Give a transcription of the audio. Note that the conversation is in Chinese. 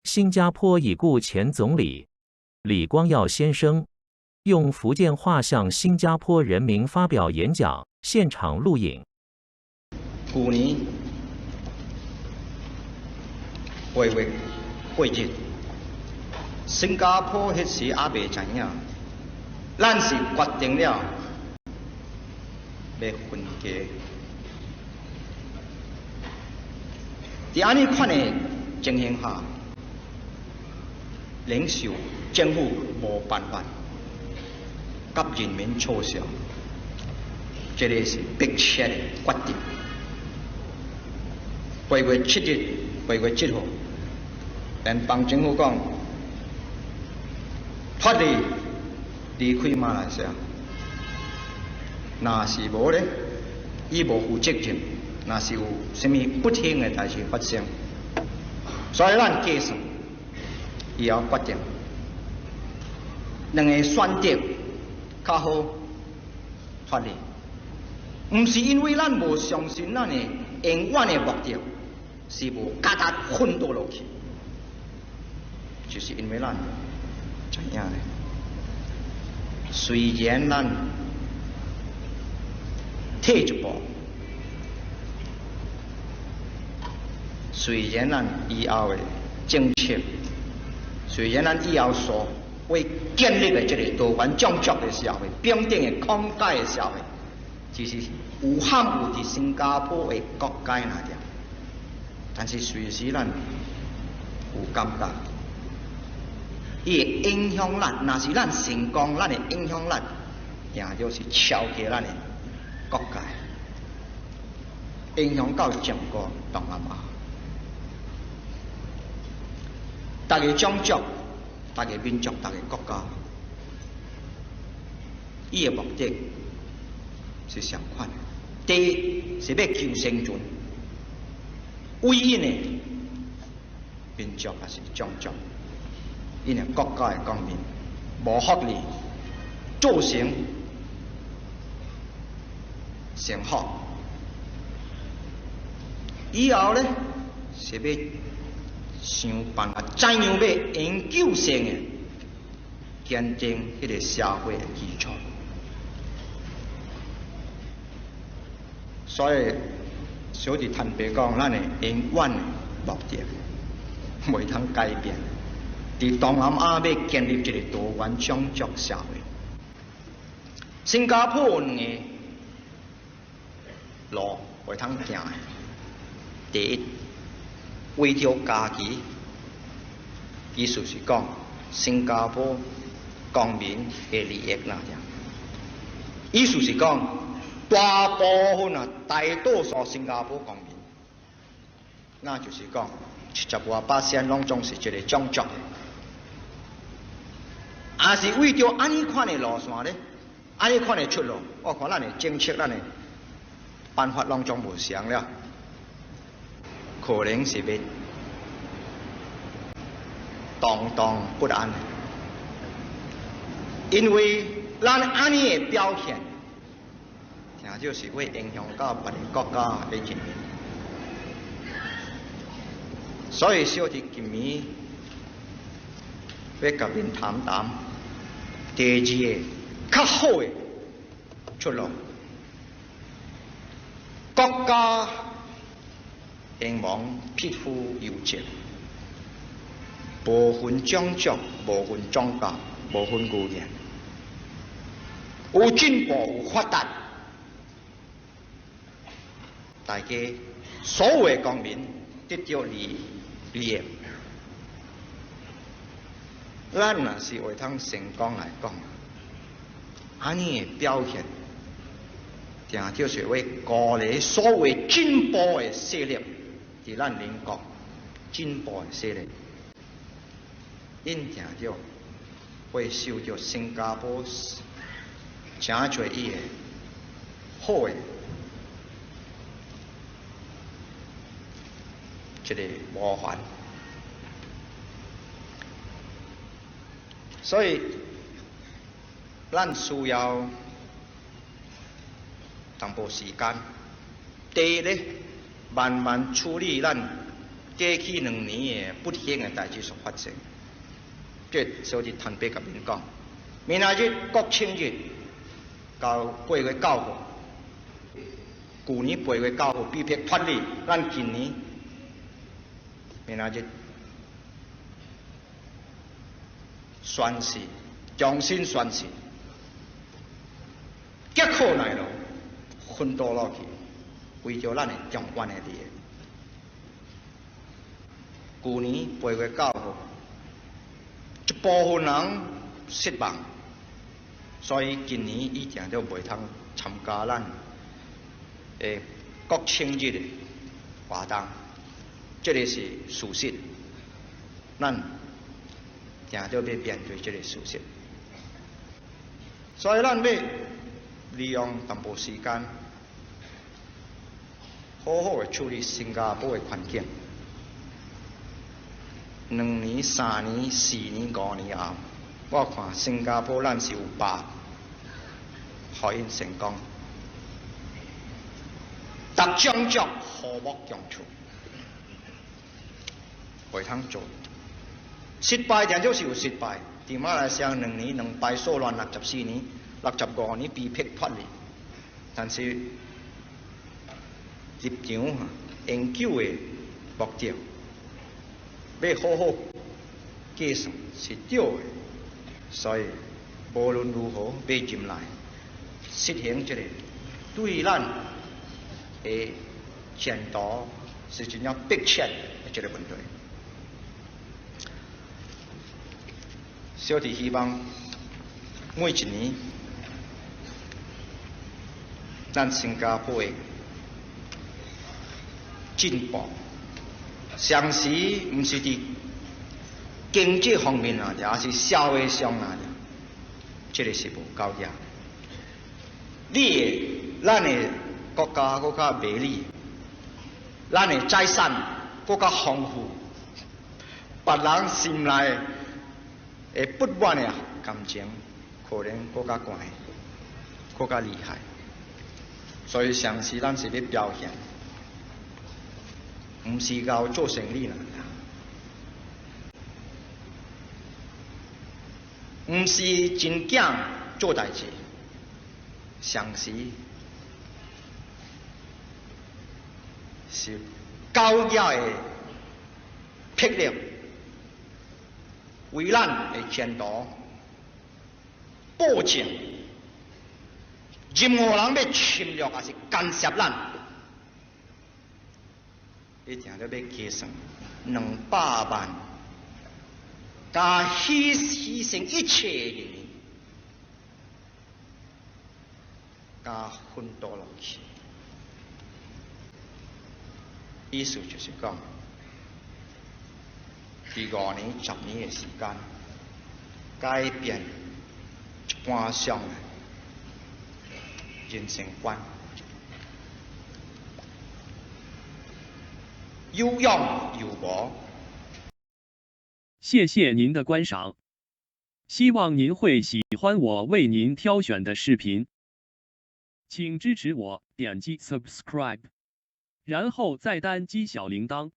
新加坡已故前总理李光耀先生用福建话向新加坡人民发表演讲，现场录影。去年8月8日，新加坡迄时还未知影，咱是决定了要分家。伫安尼款的情形下，领袖政府无办法，甲人民错销，这个是迫切的决定。8月7日、8月7号，联邦政府讲脱离开马来西亚，若是无咧，伊无负责任，若是有啥物不幸的代志发生，所以咱计算以后决定，两个选择较好脱离，毋是因为咱无相信咱的永远的目的。是无加达奋斗落去，就是因为咱知影咧。虽然咱退一步，虽然咱以后的政策，虽然咱以后所为建立的这个多元种族的社会、平等的空界的社会，只是有罕有伫新加坡的国界那点。但是随时咱有感觉，伊会影响咱。若是咱成功，咱会影响咱，定就是超过咱的国界，影响到整个东南亚。逐个种族、逐个民族、逐个国家，伊的目的是相款。第一是要求生存。唯一的民族也是种族，因为国家的公民无福利，造成生活。以后呢，是要想办法怎样要永久性的建定迄个社会的基础，所以。小弟坦白讲，咱的永远的目的袂通改变。伫东南亚要建立一个多元种族社会，新加坡有两个路袂通行的。第一，为着家己，意思是讲新加坡公民的利益那样。意思是讲。大部分大多数新加坡公民，那就是讲70%拢总是一个种族的，也是为着安尼款的路线呢，安尼款的出路，我看咱的政策、咱的办法拢总无相了，可能是要动荡不安，因为咱安尼的表现。也就是会影响到别个国家的人民，所以小弟今暝要甲恁谈谈第二个较好的出路。国家希望匹夫有责，无分种族，无分宗教，无分语言，有进步有发达。大家所有的公民得到利益，咱若是为通成功来讲，安尼的表现，定就是为鼓励所有进步的势力，伫咱邻国进步的势力，因定就会受到新加坡真侪伊的好的。这个模范，所以咱需要淡薄时间。第一呢，慢慢处理咱过去2年的不幸的代志所发生。这小弟坦白甲恁讲，明仔日国庆日到8月9号，去年8月9号比撇发力，咱今年明仔日宣誓，重新宣誓，结果来了，奋斗落去，为着咱的中原的利益。去年8月9号，一部分人失望，所以今年已经都袂通参加咱的国庆日的活动，这个是事实，咱定都要面对这个事实。所以咱要利用淡薄时间，好好的处理新加坡的环境。2年、3年、4年、5年后，我看新加坡咱是有把互因成功，逐种族和睦共处，袂通做。失败定就是有失败。伫马来西亚2年2败数乱64年、65年被迫脱离，但是立场永久的目标。要好好计算是对的，所以无论如何要进来实行这个对咱的前途是真正迫切的这个问题。小弟希望每一年咱新加坡的进步。常时毋是伫经济方面啊，也是社会上啊，这个是无够呀。咱的国家更加美丽，咱的财产更加丰富，别人心内的不满的感情可能更加悬，更加厉害。所以常时咱是要表现。唔是教做生意啦，唔是真正做代志，常时是高压的魄力，为咱的前途保证。任何人要侵略还是干涉咱。一定要计算200万，加牺牲一切的人民，加奋斗落去。意思就是讲，伫5年、10年的时间，改变一般上的人生观。有用有无？谢谢您的观赏，希望您会喜欢我为您挑选的视频，请支持我，点击 subscribe，然后再单击小铃铛。